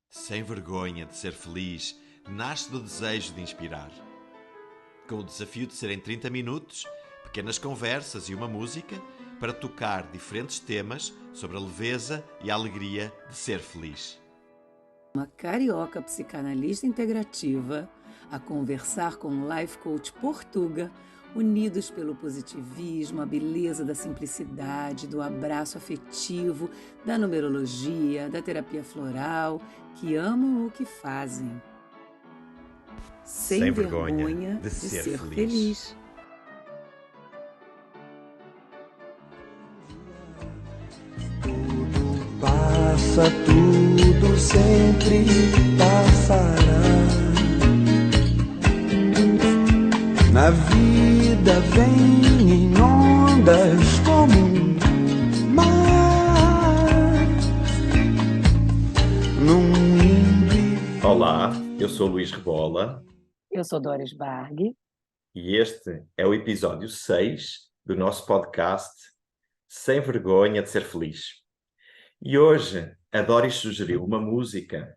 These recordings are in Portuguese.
Sem vergonha de ser feliz, nasce do desejo de inspirar. Com o desafio de ser em 30 minutos, pequenas conversas e uma música para tocar diferentes temas sobre a leveza e a alegria de ser feliz. Uma carioca psicanalista integrativa a conversar com um life coach Portuga, unidos pelo positivismo, a beleza da simplicidade, do abraço afetivo, da numerologia, da terapia floral, que amam o que fazem. Sem vergonha de ser feliz. Tudo passa, tudo sempre passará. Na vida vem em ondas como um mar. Olá, eu sou Luís Rebola Eu sou Doris Barg. e este é o episódio 6 do nosso podcast Sem Vergonha de Ser Feliz. E hoje a Doris sugeriu uma música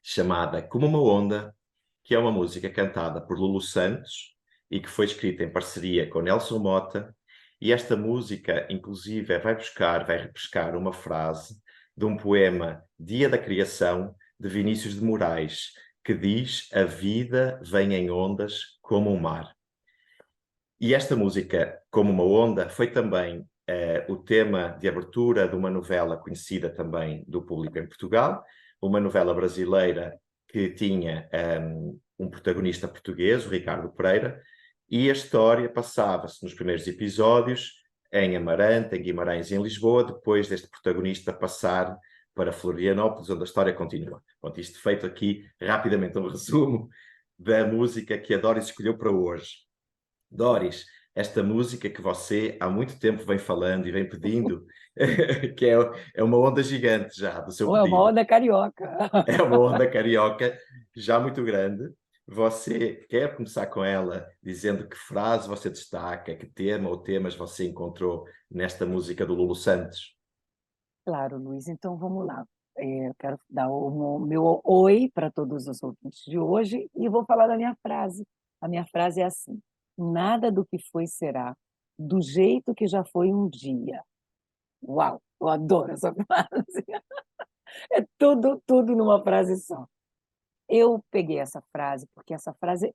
chamada Como uma Onda, que é uma música cantada por Lulu Santos e que foi escrita em parceria com Nelson Motta. E esta música, inclusive, vai repescar uma frase de um poema Dia da Criação, de Vinícius de Moraes, que diz: a vida vem em ondas como um mar. E esta música, Como uma Onda, foi também o tema de abertura de uma novela conhecida também do público em Portugal, uma novela brasileira que tinha um protagonista português, o Ricardo Pereira, e a história passava-se nos primeiros episódios em Amarante, em Guimarães e em Lisboa, depois deste protagonista passar para Florianópolis, onde a história continua. Pronto, isto feito aqui rapidamente um resumo da música que a Doris escolheu para hoje. Doris, esta música que você há muito tempo vem falando e vem pedindo, que é uma onda gigante já do seu Ou é uma pedido. onda carioca. É uma onda carioca já muito grande. Você quer começar com ela dizendo que frase você destaca, que tema ou temas você encontrou nesta música do Lulu Santos? Claro, Luiz. Então vamos lá. Eu quero dar o meu oi para todos os ouvintes de hoje e vou falar da minha frase. A minha frase é assim: nada do que foi será, do jeito que já foi um dia. Uau, eu adoro essa frase. É tudo numa frase só. Eu peguei essa frase porque essa frase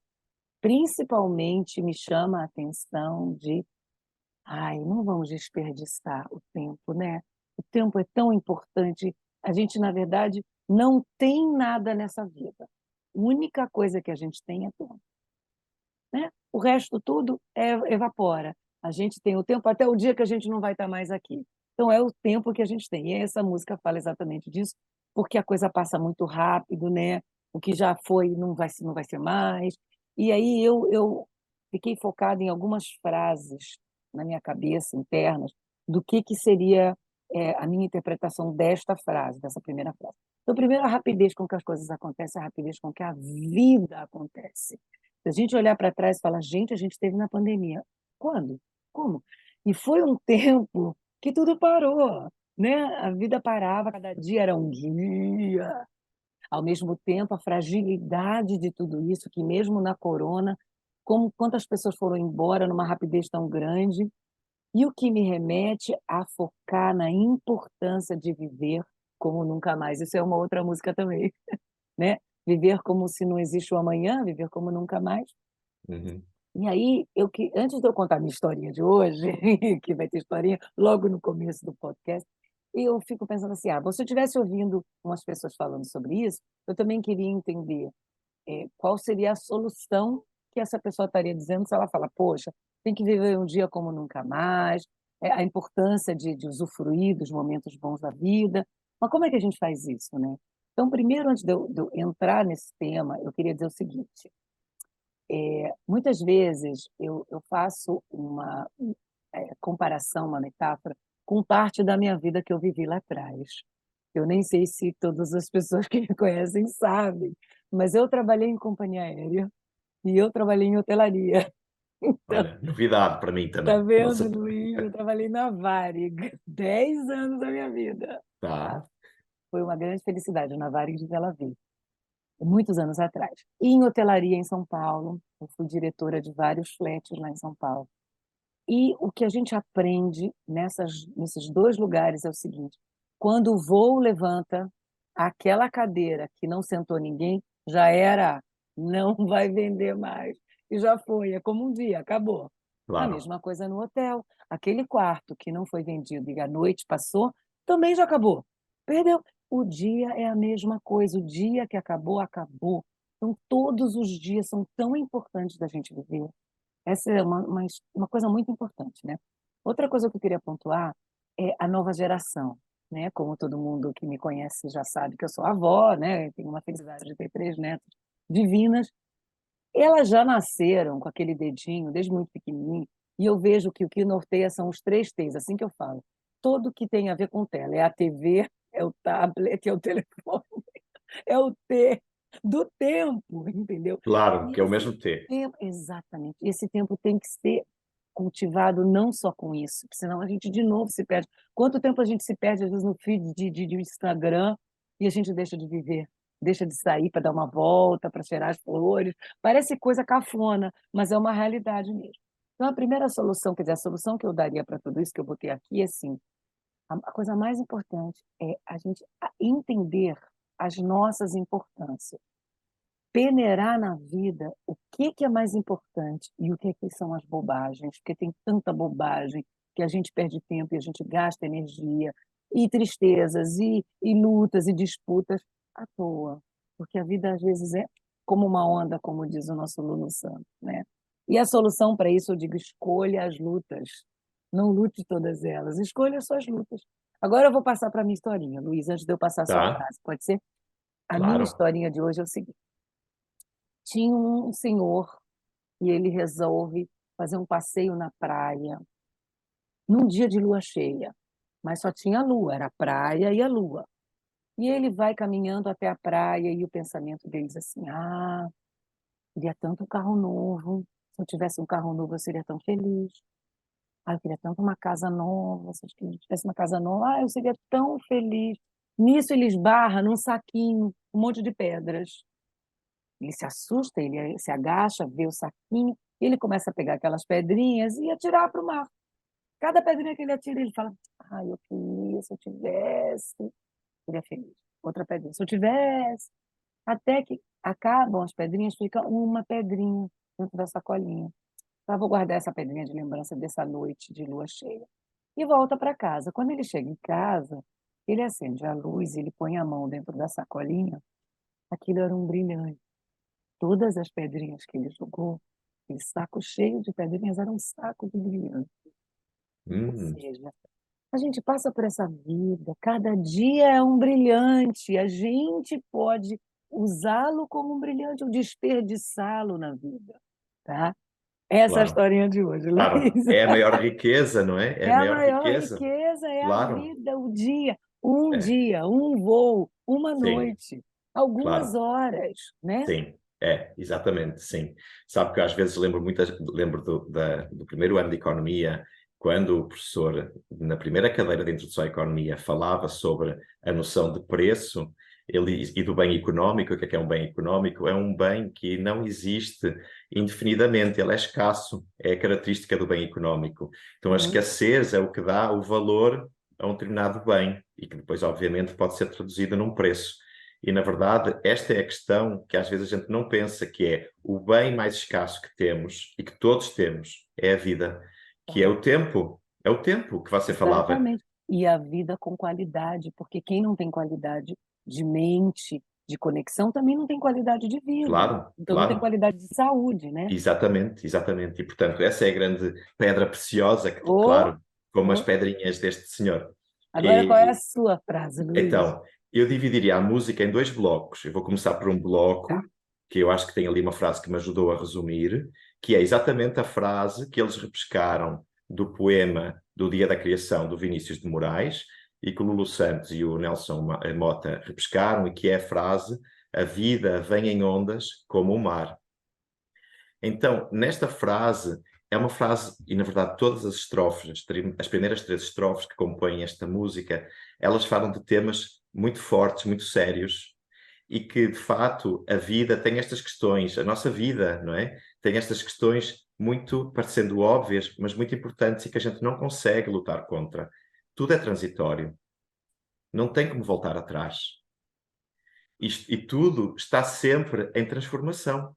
principalmente me chama a atenção de, ai, não vamos desperdiçar o tempo, né? O tempo é tão importante. A gente, na verdade, não tem nada nessa vida. A única coisa que a gente tem é tempo, né? O resto tudo evapora. A gente tem o tempo até o dia que a gente não vai estar mais aqui. Então é o tempo que a gente tem. E essa música fala exatamente disso, porque a coisa passa muito rápido, né? O que já foi não vai ser mais. E aí eu fiquei focada em algumas frases na minha cabeça internas do que seria a minha interpretação desta frase, dessa primeira frase. Então, primeiro, a rapidez com que as coisas acontecem, a rapidez com que a vida acontece. Se a gente olhar para trás e falar, gente, a gente esteve na pandemia. Quando? Como? E foi um tempo que tudo parou, né? A vida parava, cada dia era um dia. Ao mesmo tempo, a fragilidade de tudo isso, que mesmo na corona, quantas pessoas foram embora numa rapidez tão grande, e o que me remete a focar na importância de viver como nunca mais. Isso é uma outra música também, né? Viver como se não existe o amanhã, viver como nunca mais. Uhum. E aí, antes de eu contar a minha historinha de hoje, que vai ter historinha logo no começo do podcast, eu fico pensando assim, se eu estivesse ouvindo umas pessoas falando sobre isso, eu também queria entender qual seria a solução que essa pessoa estaria dizendo se ela fala, poxa, tem que viver um dia como nunca mais, a importância de usufruir dos momentos bons da vida. Mas como é que a gente faz isso, né? Então, primeiro, antes de eu entrar nesse tema, eu queria dizer o seguinte: muitas vezes eu faço uma comparação, uma metáfora, com parte da minha vida que eu vivi lá atrás. Eu nem sei se todas as pessoas que me conhecem sabem, mas eu trabalhei em companhia aérea e eu trabalhei em hotelaria. Então, Olha, novidade para mim tá também. Não vendo, sei. Luiz? Eu trabalhei na Varig 10 anos da minha vida. Tá. foi uma grande felicidade, na Varig de Bela Vista, muitos anos atrás. E em hotelaria em São Paulo, eu fui diretora de vários flats lá em São Paulo. E o que a gente aprende nesses dois lugares é o seguinte: quando o voo levanta, aquela cadeira que não sentou ninguém, já era, não vai vender mais. E já foi, é como um dia, acabou. A Claro, mesma coisa no hotel. Aquele quarto que não foi vendido e a noite passou, também já acabou. Perdeu. O dia é a mesma coisa. O dia que acabou, acabou. Então, todos os dias são tão importantes da gente viver. Essa é uma coisa muito importante, né? Outra coisa que eu queria pontuar é a nova geração, né? Como todo mundo que me conhece já sabe que eu sou avó, né? Eu tenho uma felicidade de ter 3 netas divinas. Elas já nasceram com aquele dedinho desde muito pequenininho, e eu vejo que o que norteia são os 3 T's, assim que eu falo. Tudo que tem a ver com tela. É a TV, é o tablet, é o telefone, é o T do tempo, entendeu? claro, E que é o esse mesmo T. tempo, exatamente, esse tempo tem que ser cultivado não só com isso, porque senão a gente de novo se perde. Quanto tempo a gente se perde, às vezes, no feed de Instagram e a gente deixa de viver, deixa de sair para dar uma volta, para cheirar as flores. Parece coisa cafona, mas é uma realidade mesmo. Então, a primeira solução, quer dizer, a solução que eu daria para tudo isso que eu botei aqui é assim: a coisa mais importante é a gente entender as nossas importâncias, peneirar na vida o que é mais importante e o que são as bobagens, porque tem tanta bobagem que a gente perde tempo e a gente gasta energia, e tristezas, e lutas, e disputas à toa, porque a vida às vezes é como uma onda, como diz o nosso Lulu Santos, né? E a solução para isso, eu digo, escolha as lutas, não lute todas elas, escolha as suas lutas. Agora eu vou passar para a minha historinha, Luiz, antes de eu passar a sua Tá? frase, pode ser? A minha Claro. historinha de hoje é o seguinte: tinha um senhor e ele resolve fazer um passeio na praia num dia de lua cheia, mas só tinha lua, era a praia e a lua. E ele vai caminhando até a praia e o pensamento dele diz assim: ah, queria tanto um carro novo. Se eu tivesse um carro novo, eu seria tão feliz. Ah, eu queria tanto uma casa nova. Se eu tivesse uma casa nova, ah, eu seria tão feliz. Nisso ele esbarra num saquinho, um monte de pedras. Ele se assusta, ele se agacha, vê o saquinho, e ele começa a pegar aquelas pedrinhas e atirar para o mar. Cada pedrinha que ele atira, ele fala: ai, eu queria, se eu tivesse. Ele é feliz. Outra pedrinha, se eu tivesse. Até que acabam as pedrinhas, fica uma pedrinha dentro da sacolinha. Então, vou guardar essa pedrinha de lembrança dessa noite de lua cheia. E volta para casa. Quando ele chega em casa, ele acende a luz, ele põe a mão dentro da sacolinha. Aquilo era um brilhante. Todas as pedrinhas que ele jogou, aquele saco cheio de pedrinhas, era um saco de brilhante. Ou Hum, seja, a gente passa por essa vida, cada dia é um brilhante, a gente pode usá-lo como um brilhante ou desperdiçá-lo na vida, tá? Essa é a claro. historinha de hoje, Claro, Luiz. é a maior riqueza, não é? É É a a maior maior riqueza. riqueza, é a Claro. vida, o É. dia, um voo, uma Sim, noite, algumas claro. horas, né? Sim, exatamente, sim. Sabe que às vezes lembro do primeiro ano de economia, quando o professor, na primeira cadeira de introdução à economia, falava sobre a noção de preço e do bem económico. O que é um bem económico? É um bem que não existe indefinidamente, ele é escasso, é a característica do bem económico. Então a Uhum. escassez é o que dá o valor a um determinado bem e que depois, obviamente, pode ser traduzido num preço. E, na verdade, esta é a questão que às vezes a gente não pensa, que é o bem mais escasso que temos e que todos temos, é a vida, que é o tempo. É o tempo que você falava. Exatamente. E a vida com qualidade, porque quem não tem qualidade de mente, de conexão, também não tem qualidade de vida. Claro, Então não tem claro. qualidade de saúde, né? Exatamente, exatamente. E, portanto, essa é a grande pedra preciosa, que, Ou, claro, como as ou... pedrinhas deste senhor. Agora, qual é a E, sua frase, Luiz? então, eu dividiria a música em dois blocos. Eu vou começar por um Tá. bloco, que eu acho que tem ali uma frase que me ajudou a resumir, que é exatamente a frase que eles repescaram do poema do Dia da Criação, do Vinícius de Moraes, e que o Lulu Santos e o Nelson Mota repescaram, e que é a frase: a vida vem em ondas como o mar. Então, nesta frase, é uma frase, e na verdade todas as estrofes, as primeiras 3 estrofes que compõem esta música, elas falam de temas muito fortes, muito sérios, e que, de facto, a vida tem estas questões, a nossa vida, não é? Tem estas questões muito, parecendo óbvias, mas muito importantes e que a gente não consegue lutar contra. Tudo é transitório. Não tem como voltar atrás. E tudo está sempre em transformação.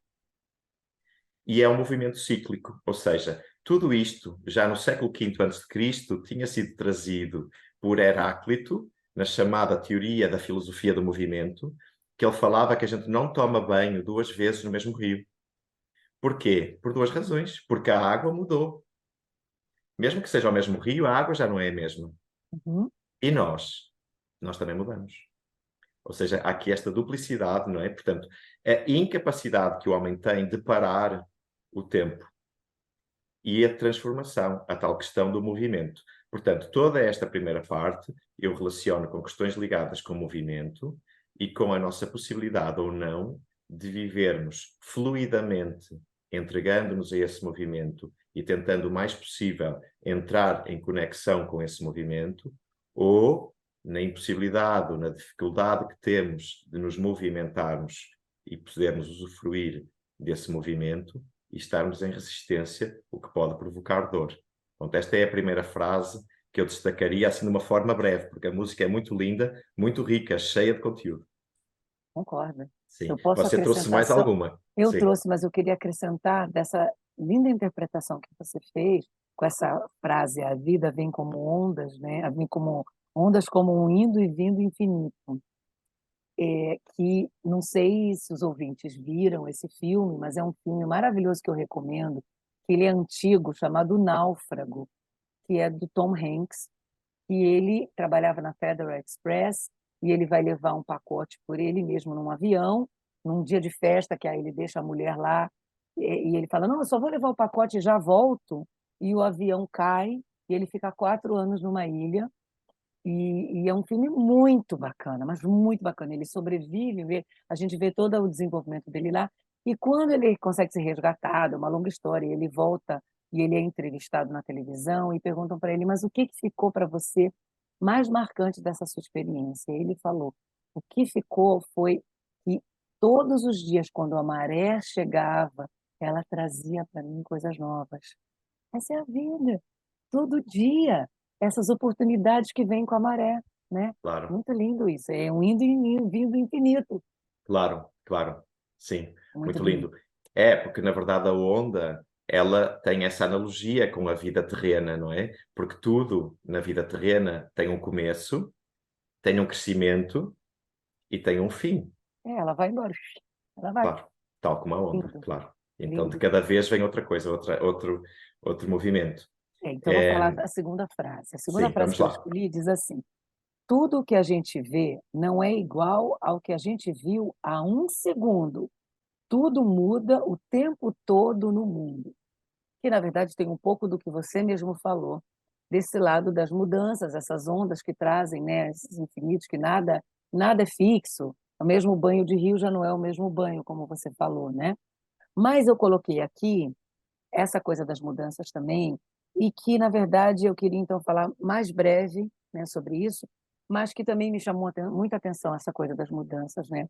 E é um movimento cíclico, ou seja, tudo isto, já no século V a.C., tinha sido trazido por Heráclito, na chamada teoria da filosofia do movimento, que ele falava que a gente não toma banho 2 vezes no mesmo rio. Porquê? Por 2 razões. Porque a água mudou. Mesmo que seja o mesmo rio, a água já não é a mesma. Uhum. E nós também mudamos. Ou seja, há aqui esta duplicidade, não é? Portanto, a incapacidade que o homem tem de parar o tempo e a transformação, a tal questão do movimento. Portanto, toda esta primeira parte eu relaciono com questões ligadas com o movimento e com a nossa possibilidade ou não de vivermos fluidamente, entregando-nos a esse movimento e tentando o mais possível entrar em conexão com esse movimento, ou na impossibilidade ou na dificuldade que temos de nos movimentarmos e podermos usufruir desse movimento, e estarmos em resistência, o que pode provocar dor. Portanto, esta é a primeira frase que eu destacaria assim de uma forma breve, porque a música é muito linda, muito rica, cheia de conteúdo. Concordo. Sim. Eu posso Você trouxe acrescentar mais só. alguma? Eu Sim. trouxe, mas eu queria acrescentar dessa linda interpretação que você fez, com essa frase: a vida vem como ondas, né? Vem como ondas, como um indo e vindo infinito. Que não sei se os ouvintes viram esse filme, mas é um filme maravilhoso que eu recomendo, que ele é antigo, chamado Náufrago, que é do Tom Hanks, que ele trabalhava na Federal Express e ele vai levar um pacote por ele mesmo num avião, num dia de festa, que aí ele deixa a mulher lá, e ele fala: não, eu só vou levar o pacote e já volto, e o avião cai, e ele fica 4 anos numa ilha, e é um filme muito bacana, mas muito bacana. Ele sobrevive, a gente vê todo o desenvolvimento dele lá, e quando ele consegue ser resgatado, é uma longa história, ele volta e ele é entrevistado na televisão e perguntam para ele: mas o que ficou para você mais marcante dessa sua experiência? E ele falou: o que ficou foi que todos os dias, quando a maré chegava, ela trazia para mim coisas novas. Essa é a vida, todo dia, essas oportunidades que vêm com a maré, né? Claro, Muito lindo isso, é um indo e vindo infinito. claro, claro. Sim, Muito muito lindo. lindo. É, porque na verdade a onda, ela tem essa analogia com a vida terrena, não é? Porque tudo na vida terrena tem um começo, tem um crescimento e tem um fim. Ela vai embora, ela vai. Claro, tal como a onda, Lindo, claro. Então, de lindo. cada vez vem outra coisa, outro movimento. Então, eu vou falar É, a segunda frase. A segunda sim, frase vamos que eu lá. escolhi diz assim: tudo o que a gente vê não é igual ao que a gente viu há um segundo. Tudo muda o tempo todo no mundo. Que, na verdade, tem um pouco do que você mesmo falou, desse lado das mudanças, essas ondas que trazem, né, esses infinitos, que nada é fixo. O mesmo banho de rio já não é o mesmo banho, como você falou, né? Mas eu coloquei aqui essa coisa das mudanças também, e que, na verdade, eu queria então falar mais breve, né, sobre isso, mas que também me chamou muita atenção essa coisa das mudanças, né?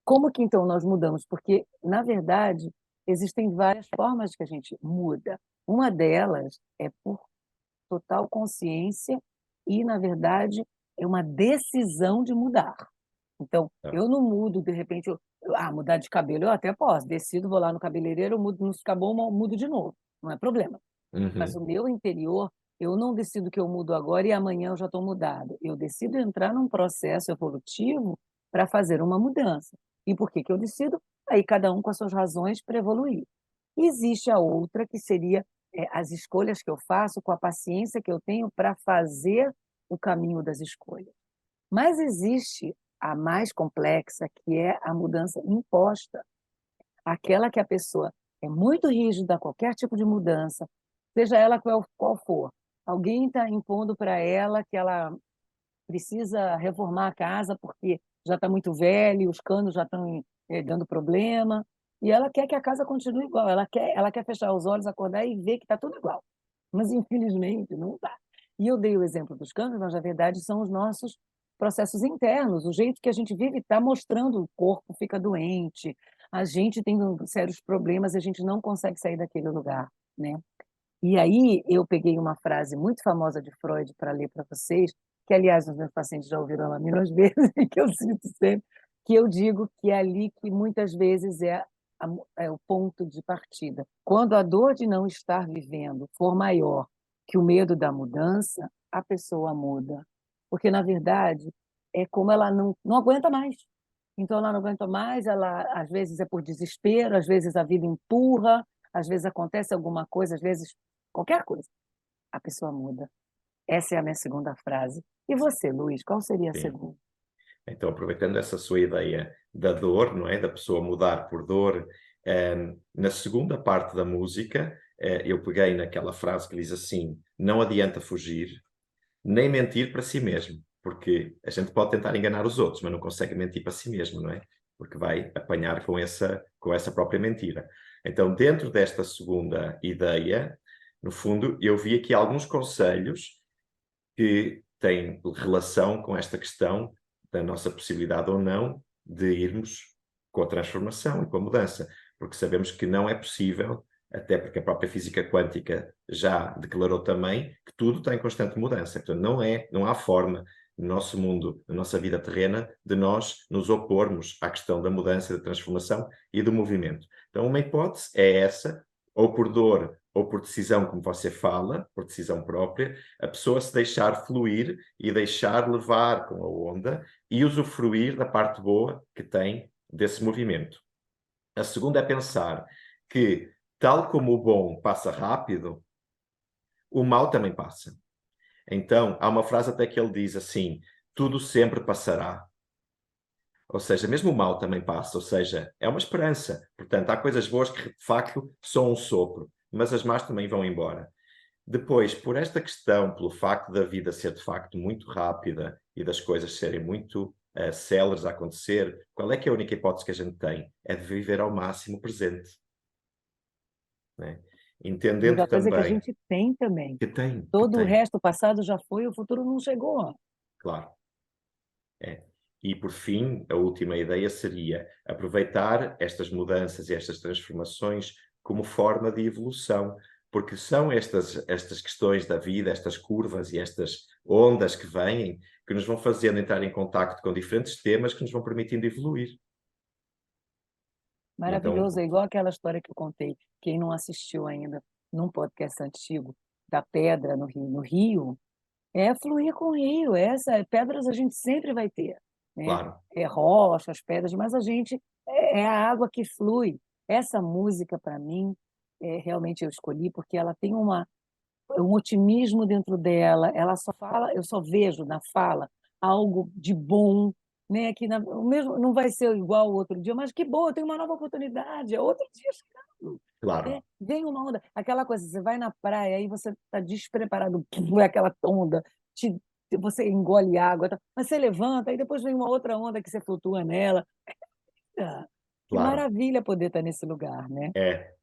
Como que então nós mudamos? Porque, na verdade, existem várias formas que a gente muda. Uma delas é por total consciência e, na verdade, é uma decisão de mudar. Então, Tá. eu não mudo, de repente, mudar de cabelo, eu até posso, decido, vou lá no cabeleireiro, eu mudo, não fica bom, eu mudo de novo, não é problema. Mas o Uhum. meu interior, eu não decido que eu mudo agora e amanhã eu já estou mudado. Eu decido entrar num processo evolutivo para fazer uma mudança. E por que que eu decido? Aí cada um com as suas razões para evoluir. Existe a outra, que seria as escolhas que eu faço, com a paciência que eu tenho para fazer o caminho das escolhas. Mas existe a mais complexa, que é a mudança imposta, aquela que a pessoa é muito rígida a qualquer tipo de mudança, seja ela qual for. Alguém está impondo para ela que ela precisa reformar a casa porque já está muito velha, os canos já estão dando problema, e ela quer que a casa continue igual, ela quer fechar os olhos, acordar e ver que está tudo igual. Mas, infelizmente, não está. E eu dei o exemplo dos canos, mas, na verdade, são os nossos processos internos. O jeito que a gente vive está mostrando, o corpo fica doente, a gente tem sérios problemas, a gente não consegue sair daquele lugar, né? E aí eu peguei uma frase muito famosa de Freud para ler para vocês, que, aliás, os meus pacientes já ouviram ela milhões de vezes, e que eu cito sempre, que eu digo que é ali que muitas vezes é o ponto de partida. Quando a dor de não estar vivendo for maior que o medo da mudança, a pessoa muda. Porque, na verdade, é como ela não aguenta mais. Então, ela não aguenta mais, ela, às vezes é por desespero, às vezes a vida empurra, às vezes acontece alguma coisa, às vezes qualquer coisa. A pessoa muda. Essa é a minha segunda frase. E você, Luiz, qual seria a Sim. segunda? Então, aproveitando essa sua ideia da dor, não é? Da pessoa mudar por dor, na segunda parte da música, eu peguei naquela frase que diz assim: não adianta fugir, nem mentir para si mesmo, porque a gente pode tentar enganar os outros, mas não consegue mentir para si mesmo, não é? Porque vai apanhar com essa própria mentira. Então, dentro desta segunda ideia, no fundo, eu vi aqui alguns conselhos que têm relação com esta questão da nossa possibilidade ou não de irmos com a transformação e com a mudança, porque sabemos que não é possível, até porque a própria física quântica já declarou também que tudo está em constante mudança. Então não há forma no nosso mundo, na nossa vida terrena, de nós nos opormos à questão da mudança, da transformação e do movimento. Então uma hipótese é essa, ou por dor ou por decisão, como você fala, por decisão própria, a pessoa se deixar fluir e deixar levar com a onda e usufruir da parte boa que tem desse movimento. A segunda é pensar que, tal como o bom passa rápido, o mal também passa. Então, há uma frase até que ele diz assim: tudo sempre passará. Ou seja, mesmo o mal também passa, ou seja, é uma esperança. Portanto, há coisas boas que, de facto, são um sopro, mas as más também vão embora. Depois, por esta questão, pelo facto da vida ser, de facto, muito rápida e das coisas serem muito céleres a acontecer, qual é que é a única hipótese que a gente tem? É de viver ao máximo o presente. Né? E Entendendo a coisa que a também gente tem também. que tem, Todo o resto, o passado já foi, o futuro não chegou. claro. É. E, por fim, a última ideia seria aproveitar estas mudanças e estas transformações como forma de evolução, porque são estas questões da vida, estas curvas e estas ondas que vêm, que nos vão fazendo entrar em contacto com diferentes temas que nos vão permitindo evoluir. Maravilhoso, Então, é igual aquela história que eu contei, quem não assistiu ainda, num podcast antigo, da pedra no rio, é fluir com o rio, pedras a gente sempre vai ter, né? claro, É rochas, pedras, mas a gente é a água que flui. Essa música, para mim, realmente eu escolhi porque ela tem um otimismo dentro dela, ela só fala, eu só vejo na fala algo de bom, né? Que o mesmo não vai ser igual ao outro dia, mas que bom, eu tenho uma nova oportunidade, é outro dia chegando. claro, Vem uma onda, aquela coisa, você vai na praia, aí você está despreparado, é aquela onda, você engole água, mas você levanta, aí depois vem uma outra onda que você flutua nela. Que claro. maravilha poder estar nesse lugar, né?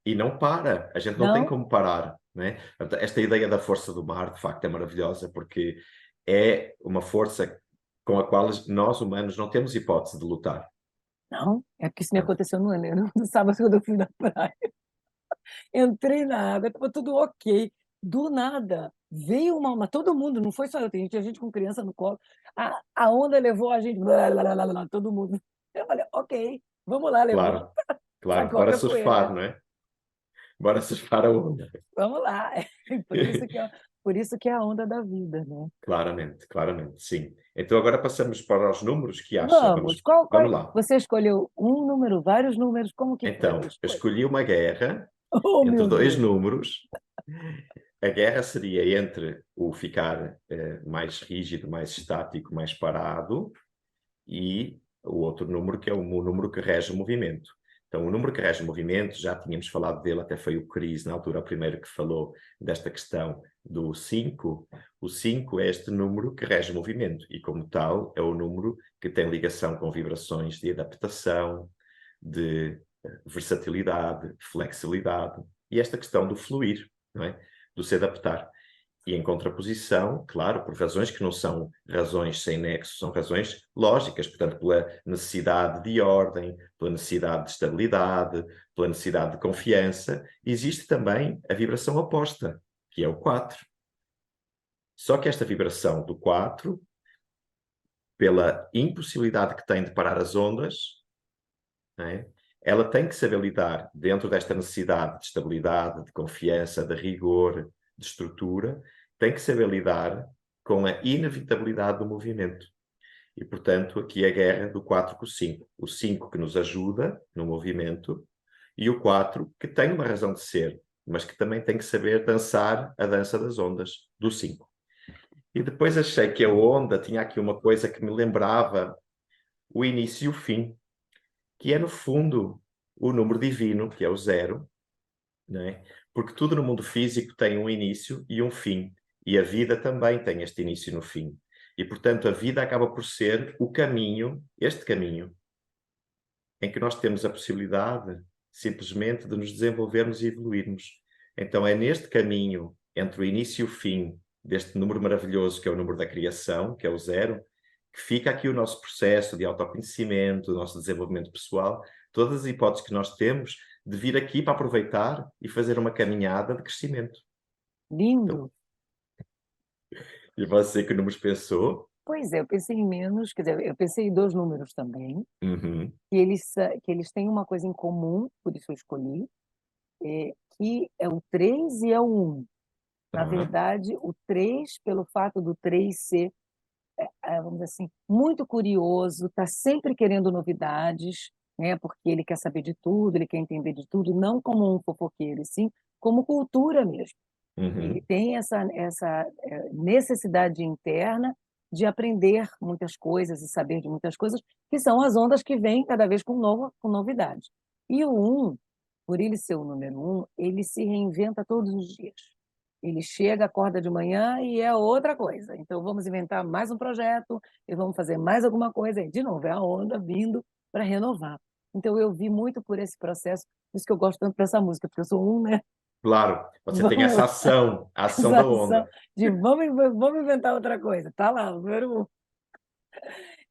E não para, a gente não tem Não? como parar, né? Portanto, esta ideia da força do mar, de facto, é maravilhosa, porque é uma força com a qual nós, humanos, não temos hipótese de lutar. Não, é que isso me Portanto, aconteceu no sábado quando eu fui na praia. Entrei na água, estava tudo ok. Do nada, veio uma. Todo mundo, não foi só eu, tinha gente com criança no colo. A onda levou a gente, blá, blá, blá, blá, blá, todo mundo. Eu falei, ok, vamos lá, levanta, claro, claro, bora sacode a surfar, poeira, não é? Bora surfar a onda. vamos lá. Por isso que é a onda da vida, né? Claramente, claramente, sim. Então agora passamos para os números, que acha? Vamos, qual. Vamos lá. Você escolheu um número, vários números, como que foi a Então, eu escolha? escolhi uma guerra Oh, entre meu dois Deus! números. A guerra seria entre o ficar mais rígido, mais estático, mais parado, e o outro número, que é o número que rege o movimento. Então, o número que rege o movimento, já tínhamos falado dele, até foi o Chris, na altura, o primeiro que falou desta questão do 5. O 5 é este número que rege o movimento, e como tal, é o número que tem ligação com vibrações de adaptação, de versatilidade, flexibilidade, e esta questão do fluir, não é? Do se adaptar. E em contraposição, claro, por razões que não são razões sem nexo, são razões lógicas, portanto, pela necessidade de ordem, pela necessidade de estabilidade, pela necessidade de confiança, existe também a vibração oposta, que é o 4. Só que esta vibração do 4, pela impossibilidade que tem de parar as ondas, não é? Ela tem que saber lidar dentro desta necessidade de estabilidade, de confiança, de rigor, de estrutura, tem que saber lidar com a inevitabilidade do movimento. E, portanto, aqui a guerra do 4 com o 5. O 5 que nos ajuda no movimento e o 4 que tem uma razão de ser, mas que também tem que saber dançar a dança das ondas do 5. E depois achei que a onda tinha aqui uma coisa que me lembrava o início e o fim, que é, no fundo, o número divino, que é o 0, não é? Porque tudo no mundo físico tem um início e um fim. E a vida também tem este início e no fim. E, portanto, a vida acaba por ser o caminho, este caminho, em que nós temos a possibilidade, simplesmente, de nos desenvolvermos e evoluirmos. Então, é neste caminho, entre o início e o fim, deste número maravilhoso, que é o número da criação, que é o 0, que fica aqui o nosso processo de autoconhecimento, o nosso desenvolvimento pessoal, todas as hipóteses que nós temos de vir aqui para aproveitar e fazer uma caminhada de crescimento. Lindo. E você que números pensou? Pois é, eu pensei em menos, quer dizer, eu pensei em 2 números também, Uhum. que eles têm uma coisa em comum, por isso eu escolhi, que é o 3 e é o 1. Na Tá. verdade, o 3, pelo fato do 3 ser, vamos dizer assim, muito curioso, está sempre querendo novidades, né? Porque ele quer saber de tudo, ele quer entender de tudo, não como um fofoqueiro, e sim como cultura mesmo. Ele Uhum. tem essa necessidade interna de aprender muitas coisas e saber de muitas coisas, que são as ondas que vêm cada vez com novidade. E o 1, por ele ser o número 1, ele se reinventa todos os dias. Ele chega, acorda de manhã e é outra coisa. Então, vamos inventar mais um projeto e vamos fazer mais alguma coisa. E, de novo, é a onda vindo para renovar. Então, eu vi muito por esse processo, por isso que eu gosto tanto dessa música, porque eu sou 1, né? Claro, você tem essa ação, a ação Essa da onda. de vamos inventar outra coisa. Tá lá, o número 1.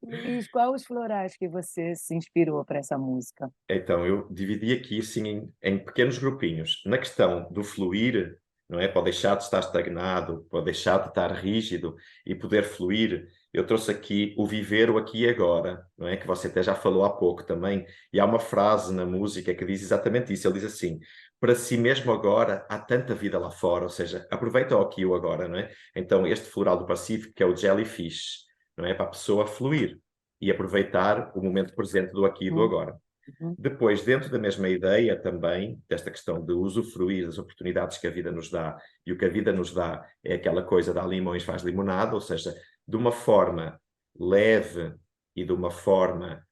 Luiz, quais os florais que você se inspirou para essa música? Então, eu dividi aqui assim em pequenos grupinhos. Na questão do fluir, não é? Pode deixar de estar estagnado, pode deixar de estar rígido e poder fluir. Eu trouxe aqui o viver o aqui e agora, não é? Que você até já falou há pouco também. E há uma frase na música que diz exatamente isso. Ele diz assim: para si mesmo agora há tanta vida lá fora, ou seja, aproveita o aqui e o agora, não é? Então, este floral do Pacífico, que é o jellyfish, não é? Para a pessoa fluir e aproveitar o momento presente do aqui e do agora. Uhum. Depois, dentro da mesma ideia também, desta questão de usufruir das oportunidades que a vida nos dá, e o que a vida nos dá é aquela coisa dá limões, faz limonada, ou seja, de uma forma leve e de uma forma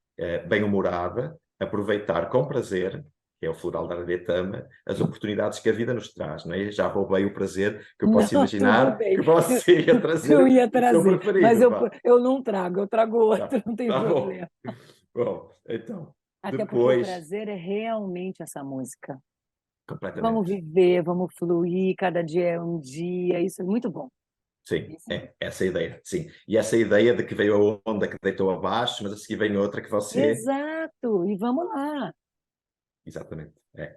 bem-humorada, aproveitar com prazer, que é o floral da aretama, as oportunidades que a vida nos traz, não é? Já roubei o prazer que eu posso Não, imaginar tudo bem. que você ia trazer Eu ia o seu trazer, preferido. mas Pá. eu não trago, eu trago outro, Tá, não tem tá bom. problema. Bom, então, Até porque o depois, prazer é realmente essa música. Vamos completamente. viver, vamos fluir, cada dia é um dia, isso é muito bom. Sim, Isso é essa ideia, sim. E essa ideia de que veio a onda que deitou abaixo, mas a seguir vem outra que você... exato, e vamos lá. Exatamente, é.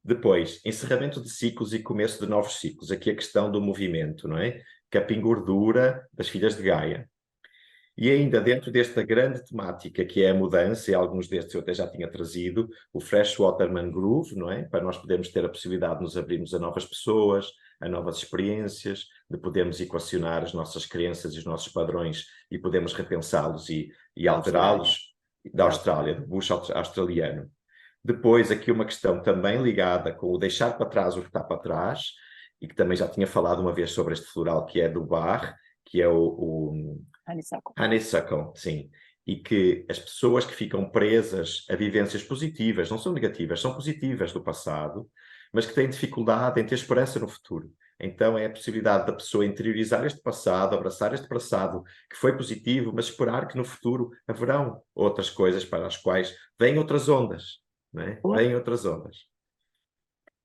Depois, encerramento de ciclos e começo de novos ciclos. Aqui a questão do movimento, não é? Capim Gordura das Filhas de Gaia. E ainda dentro desta grande temática que é a mudança, e alguns destes eu até já tinha trazido, o Freshwater Mangrove, não é? Para nós podermos ter a possibilidade de nos abrirmos a novas pessoas, a novas experiências, de podermos equacionar as nossas crenças e os nossos padrões e podemos repensá-los e Da Austrália. alterá-los. Da Austrália, do bush australiano. Depois, aqui uma questão também ligada com o deixar para trás o que está para trás, e que também já tinha falado uma vez sobre este floral, que é do Bach, que é o honeysuckle, sim. E que as pessoas que ficam presas a vivências positivas, não são negativas, são positivas do passado, mas que têm dificuldade em ter esperança no futuro. Então é a possibilidade da pessoa interiorizar este passado, abraçar este passado que foi positivo, mas esperar que no futuro haverão outras coisas para as quais vêm outras ondas, não é? Vêm outras ondas.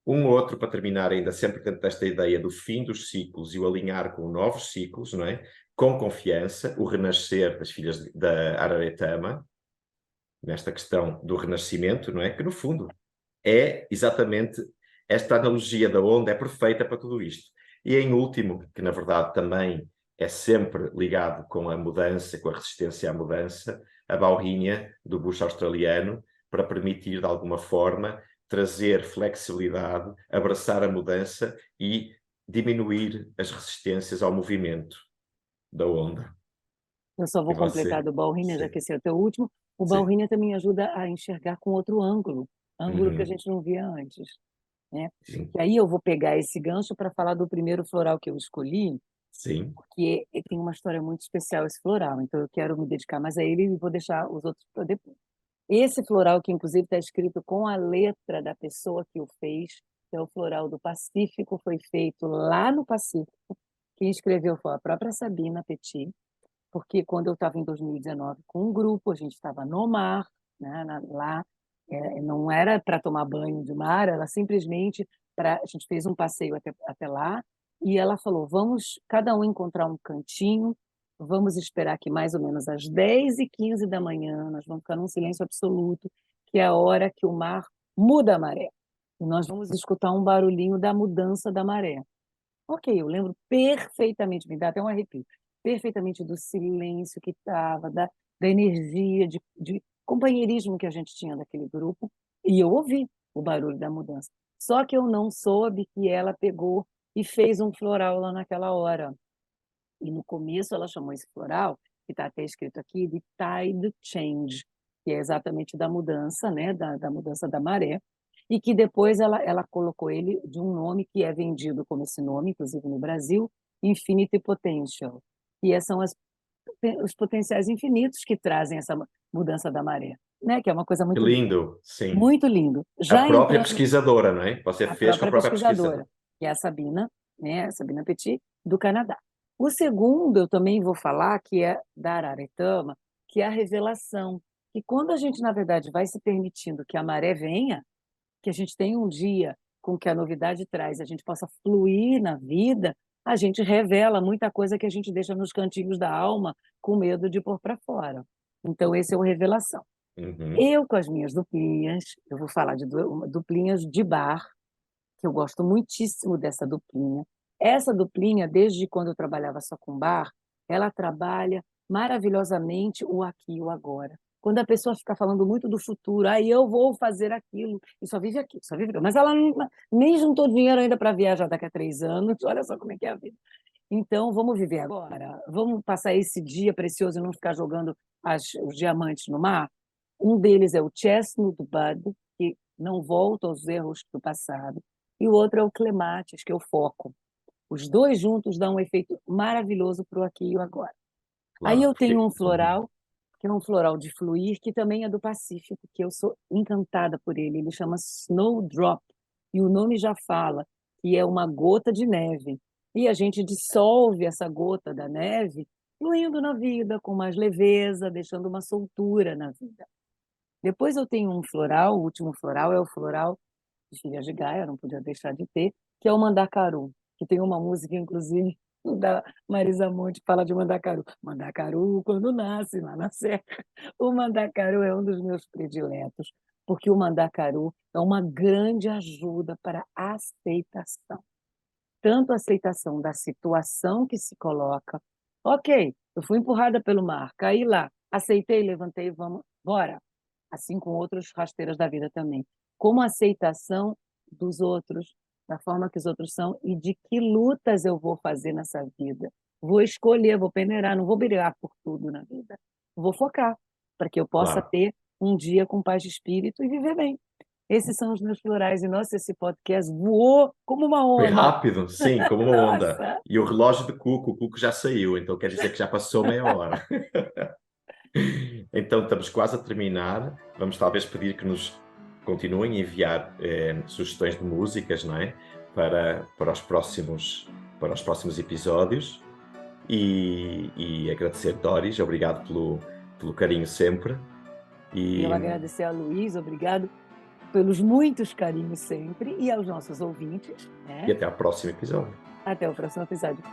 Um outro, para terminar, ainda sempre dentro desta ideia do fim dos ciclos e o alinhar com novos ciclos, não é? Com confiança, o renascer das filhas da Araretama, nesta questão do renascimento, não é? Que, no fundo, é exatamente esta analogia da onda, é perfeita para tudo isto. E em último, que na verdade também é sempre ligado com a mudança, com a resistência à mudança, a baurínea do bucho australiano, para permitir, de alguma forma, trazer flexibilidade, abraçar a mudança e diminuir as resistências ao movimento da onda. Eu só vou E completar você? do Baurínea, já Sim, que esse é o teu último. O sim. Baurínea também ajuda a enxergar com outro ângulo que a gente não via antes, né? Sim, E aí eu vou pegar esse gancho para falar do primeiro floral que eu escolhi, sim. porque tem uma história muito especial esse floral, então eu quero me dedicar mais a ele e vou deixar os outros para depois. Esse floral, que inclusive está escrito com a letra da pessoa que o fez, que é o floral do Pacífico, foi feito lá no Pacífico. Quem escreveu foi a própria Sabina Petit, porque quando eu estava em 2019 com um grupo, a gente estava no mar, né, lá, não era para tomar banho de mar, era simplesmente para. A gente fez um passeio até lá, e ela falou: vamos cada um encontrar um cantinho, vamos esperar que mais ou menos às 10h15 da manhã, nós vamos ficar num silêncio absoluto, que é a hora que o mar muda a maré. E nós vamos escutar um barulhinho da mudança da maré. Ok, eu lembro perfeitamente, me dá até um arrepio, perfeitamente do silêncio que estava, da energia, de companheirismo que a gente tinha daquele grupo, e eu ouvi o barulho da mudança. Só que eu não soube que ela pegou e fez um floral lá naquela hora. E no começo ela chamou esse floral, que está até escrito aqui, de Tide Change, que é exatamente da mudança, né, da mudança da maré, e que depois ela colocou ele de um nome que é vendido como esse nome, inclusive no Brasil, Infinity Potential, que são os potenciais infinitos que trazem essa mudança da maré, né, que é uma coisa Que muito linda. lindo, sim. Muito lindo. A Já própria entrando pesquisadora, não é? Você a fez com a própria própria pesquisadora. pesquisadora, que é a Sabina, né, a Sabina Petit, do Canadá. O segundo, eu também vou falar, que é da Araretama, que é a revelação. Que quando a gente, na verdade, vai se permitindo que a maré venha, que a gente tenha um dia com que a novidade traz, a gente possa fluir na vida, a gente revela muita coisa que a gente deixa nos cantinhos da alma com medo de pôr para fora. Então, esse é o revelação. Uhum. Eu, com as minhas duplinhas, eu vou falar de duplinhas de bar, que eu gosto muitíssimo dessa duplinha. Essa duplinha, desde quando eu trabalhava só com bar, ela trabalha maravilhosamente o aqui e o agora. Quando a pessoa fica falando muito do futuro, aí eu vou fazer aquilo, e só vive aqui, só vive aqui. Mas ela nem juntou dinheiro ainda para viajar daqui a 3 anos, olha só como é que é a vida. Então, vamos viver agora, vamos passar esse dia precioso e não ficar jogando os diamantes no mar. Um deles é o Chestnut Bud, que não volta aos erros do passado, e o outro é o Clematis, que é o foco. Os dois juntos dão um efeito maravilhoso para o aqui e o agora. Aí Claro, eu tenho porque um floral, que é um floral de fluir, que também é do Pacífico, que eu sou encantada por ele. Ele chama Snowdrop, e o nome já fala que é uma gota de neve. E a gente dissolve essa gota da neve fluindo na vida com mais leveza, deixando uma soltura na vida. Depois eu tenho um floral, o último floral é o floral de Filhas de Gaia, não podia deixar de ter, que é o Mandacaru, que tem uma música, inclusive, da Marisa Monte, que fala de Mandacaru. Mandacaru, quando nasce lá na serra. O Mandacaru é um dos meus prediletos, porque o Mandacaru é uma grande ajuda para a aceitação. Tanto a aceitação da situação que se coloca. Ok, eu fui empurrada pelo mar, caí lá, aceitei, levantei, vamos, bora. Assim com outros rasteiras da vida também. Como a aceitação dos outros, da forma que os outros são e de que lutas eu vou fazer nessa vida. Vou escolher, vou peneirar, não vou brigar por tudo na vida. Vou focar para que eu possa claro, ter um dia com paz de espírito e viver bem. Esses são os meus florais. E, nossa, esse podcast voou como uma foi onda. rápido, sim, como uma onda. Nossa! E o relógio de Cuco, o Cuco já saiu, então quer dizer que já passou meia hora. Então estamos quase a terminar. Vamos talvez pedir que nos continuem a enviar sugestões de músicas, não é? Para os próximos episódios. E agradecer, Doris, obrigado pelo carinho sempre. E E eu agradecer a Luiz, obrigado pelos muitos carinhos sempre e aos nossos ouvintes, né? E até ao próximo episódio. Até o próximo episódio.